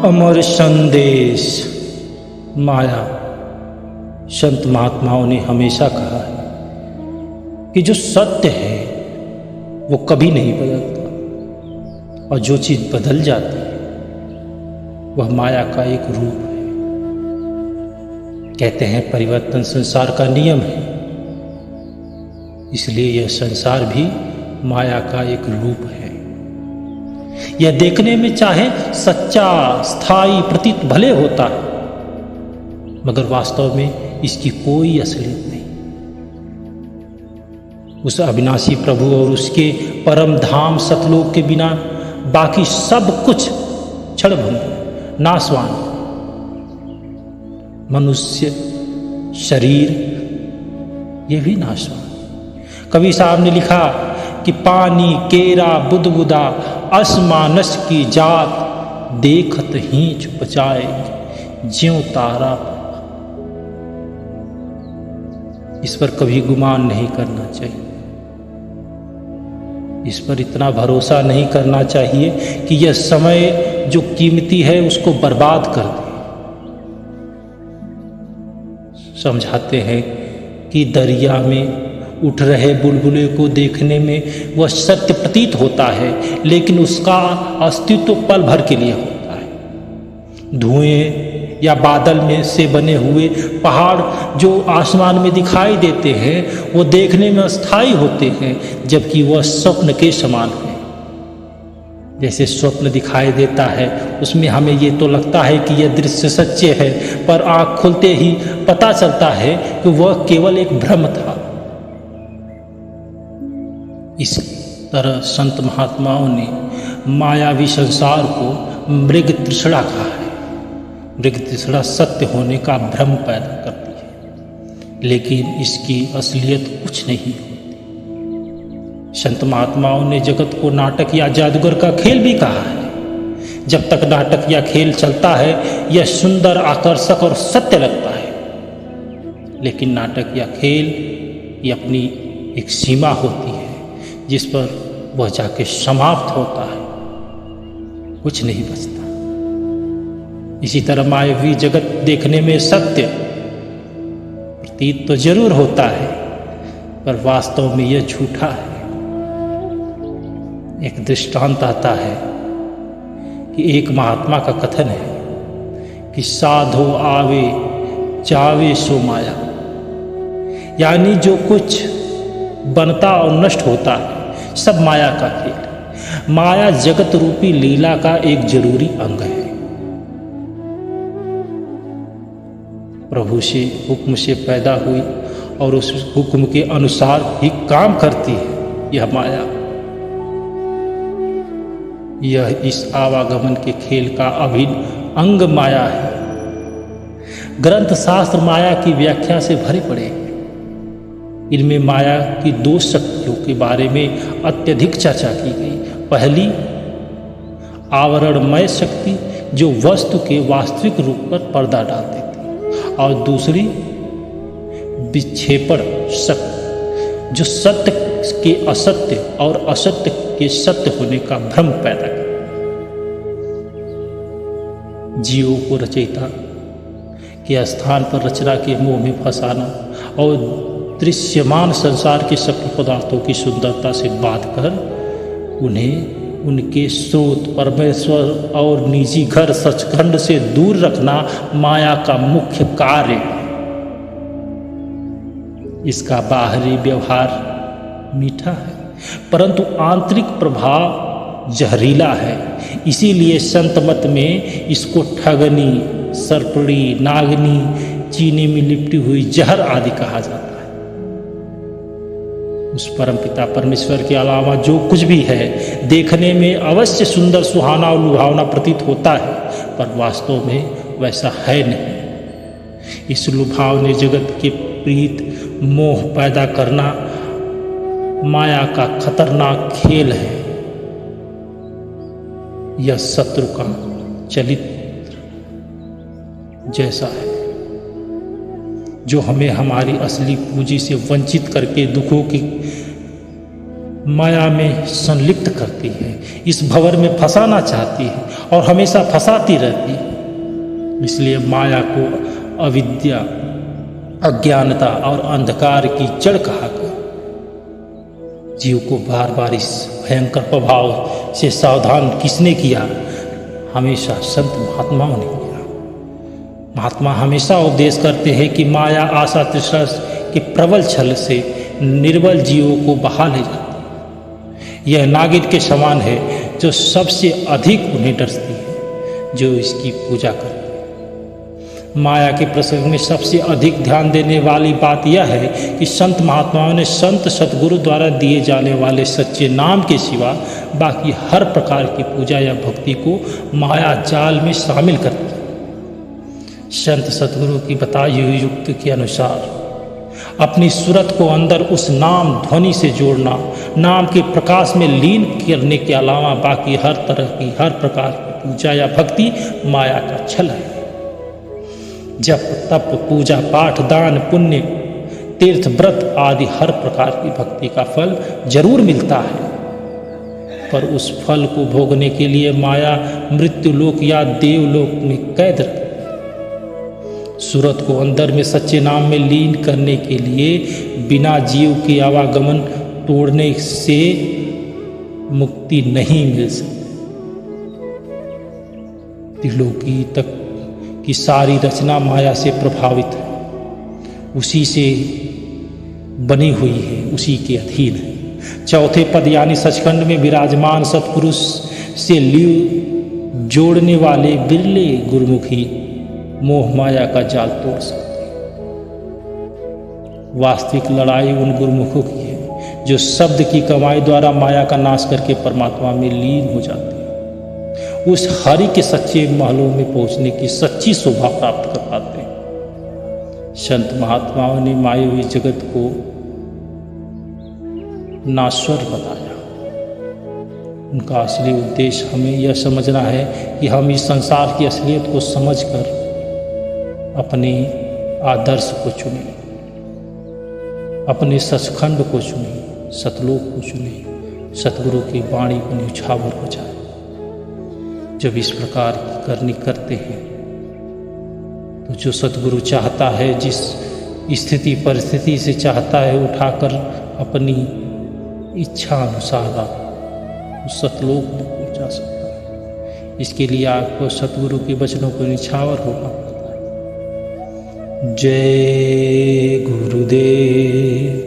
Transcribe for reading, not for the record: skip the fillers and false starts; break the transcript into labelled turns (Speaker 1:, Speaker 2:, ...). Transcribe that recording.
Speaker 1: अमर संदेश माया। संत महात्माओं ने हमेशा कहा है कि जो सत्य है वो कभी नहीं बदलता और जो चीज बदल जाती है वह माया का एक रूप है। कहते हैं परिवर्तन संसार का नियम है, इसलिए यह संसार भी माया का एक रूप है। यह देखने में चाहे सच्चा स्थायी प्रतीत भले होता है, मगर वास्तव में इसकी कोई असलियत नहीं। उस अविनाशी प्रभु और उसके परम धाम सतलोक के बिना बाकी सब कुछ क्षणभंगुर नाशवान। मनुष्य शरीर ये भी नाशवान। कवि साहब ने लिखा कि पानी केरा बुदबुदा असमानस की जात, देखत ही चुप जाए ज्यों तारा। इस पर कभी गुमान नहीं करना चाहिए, इस पर इतना भरोसा नहीं करना चाहिए कि यह समय जो कीमती है उसको बर्बाद कर दे। समझाते हैं कि दरिया में उठ रहे बुलबुले को देखने में वह सत्य प्रतीत होता है, लेकिन उसका अस्तित्व पल भर के लिए होता है। धुएं या बादल में से बने हुए पहाड़ जो आसमान में दिखाई देते हैं वो देखने में अस्थायी होते हैं, जबकि वह स्वप्न के समान है। जैसे स्वप्न दिखाई देता है उसमें हमें ये तो लगता है कि यह दृश्य सच्चे है, पर आँख खुलते ही पता चलता है कि वह केवल एक भ्रम था। इस तरह संत महात्माओं ने मायावी संसार को मृग तृष्णा कहा है। मृग तृष्णा सत्य होने का भ्रम पैदा करती है, लेकिन इसकी असलियत कुछ नहीं होती। संत महात्माओं ने जगत को नाटक या जादूगर का खेल भी कहा है। जब तक नाटक या खेल चलता है यह सुंदर, आकर्षक और सत्य लगता है, लेकिन नाटक या खेल की अपनी एक सीमा होती है जिस पर वह जाके समाप्त होता है, कुछ नहीं बचता। इसी तरह मायावी जगत देखने में सत्य प्रतीत तो जरूर होता है, पर वास्तव में यह झूठा है। एक दृष्टांत आता है कि एक महात्मा का कथन है कि साधो आवे जावे सो माया, यानी जो कुछ बनता और नष्ट होता है सब माया का खेल। माया जगत रूपी लीला का एक जरूरी अंग है। प्रभु से हुक्म से पैदा हुई और उस हुक्म के अनुसार ही काम करती है यह माया। यह इस आवागमन के खेल का अभिन्न अंग माया है। ग्रंथ शास्त्र माया की व्याख्या से भरे पड़े हैं। इनमें माया की दो शक्तियों के बारे में अत्यधिक चर्चा की गई। पहली आवरणमय शक्ति जो वस्तु के वास्तविक रूप पर पर्दा डाल देती, और दूसरी विक्षेपण शक्ति जो सत्य के असत्य और असत्य के सत्य होने का भ्रम पैदा करती। जीवों को रचयिता के स्थान पर रचना के मोह में फंसाना और दृश्यमान संसार के सकल पदार्थों की सुंदरता से बात कर उन्हें उनके स्रोत परमेश्वर और निजी घर सचखंड से दूर रखना माया का मुख्य कार्य है। इसका बाहरी व्यवहार मीठा है, परंतु आंतरिक प्रभाव जहरीला है। इसीलिए संत मत में इसको ठगनी, सर्पड़ी, नागनी, चीनी में लिपटी हुई जहर आदि कहा जाता है। उस परमपिता परमेश्वर के अलावा जो कुछ भी है देखने में अवश्य सुंदर, सुहाना और लुभावना प्रतीत होता है, पर वास्तव में वैसा है नहीं। इस लुभावने जगत के प्रीत मोह पैदा करना माया का खतरनाक खेल है। यह शत्रु का चरित्र जैसा है जो हमें हमारी असली पूंजी से वंचित करके दुखों की माया में संलिप्त करती है, इस भंवर में फंसाना चाहती है और हमेशा फंसाती रहती है। इसलिए माया को अविद्या, अज्ञानता और अंधकार की जड़ कहा गया। जीव को बार बार इस भयंकर प्रभाव से सावधान किसने किया? हमेशा संत महात्माओं ने किया। महात्मा हमेशा उपदेश करते हैं कि माया आशा तृष्णा के प्रबल छल से निर्बल जीवों को बहा ले जाती है। यह नागिन के समान है जो सबसे अधिक उन्हें डरती है जो इसकी पूजा करती है। माया के प्रसंग में सबसे अधिक ध्यान देने वाली बात यह है कि संत महात्माओं ने संत सतगुरु द्वारा दिए जाने वाले सच्चे नाम के सिवा बाकी हर प्रकार की पूजा या भक्ति को माया जाल में शामिल कर दिया। संत सतगुरु की बताई हुई युक्ति के अनुसार अपनी सूरत को अंदर उस नाम ध्वनि से जोड़ना, नाम के प्रकाश में लीन करने के अलावा बाकी हर तरह की हर प्रकार की पूजा या भक्ति माया का छल है। जप, तप, पूजा पाठ, दान, पुण्य, तीर्थ, व्रत आदि हर प्रकार की भक्ति का फल जरूर मिलता है, पर उस फल को भोगने के लिए माया मृत्यु लोक या देवलोक में कैद रखती है। सूरत को अंदर में सच्चे नाम में लीन करने के लिए बिना जीव के आवागमन तोड़ने से मुक्ति नहीं मिल सकती। त्रिलोकी तक की सारी रचना माया से प्रभावित है, उसी से बनी हुई है, उसी के अधीन है। चौथे पद यानी सचखंड में विराजमान सत्पुरुष से लीव जोड़ने वाले बिरले गुरुमुखी मोह माया का जाल तोड़ सकते हैं। वास्तविक लड़ाई उन गुरुमुखों की है जो शब्द की कमाई द्वारा माया का नाश करके परमात्मा में लीन हो जाते हैं, उस हरि के सच्चे महलों में पहुंचने की सच्ची शोभा प्राप्त कर पाते हैं। संत महात्माओं ने मायावी जगत को नाश्वर बताया। उनका असली उद्देश्य हमें यह समझना है कि हम इस संसार की असलियत को समझकर अपने आदर्श को चुने, अपने सचखंड को चुने, सतलोक को चुने, सतगुरु की वाणी को न्यौछावर हो जाए। जब इस प्रकार की करनी करते हैं तो जो सतगुरु चाहता है, जिस स्थिति परिस्थिति से चाहता है उठाकर अपनी इच्छा अनुसार आप उस सतलोक में पहुंचा सकता है। इसके लिए आपको सतगुरु के वचनों को न्यौछावर होना पड़ता है। जय गुरुदेव।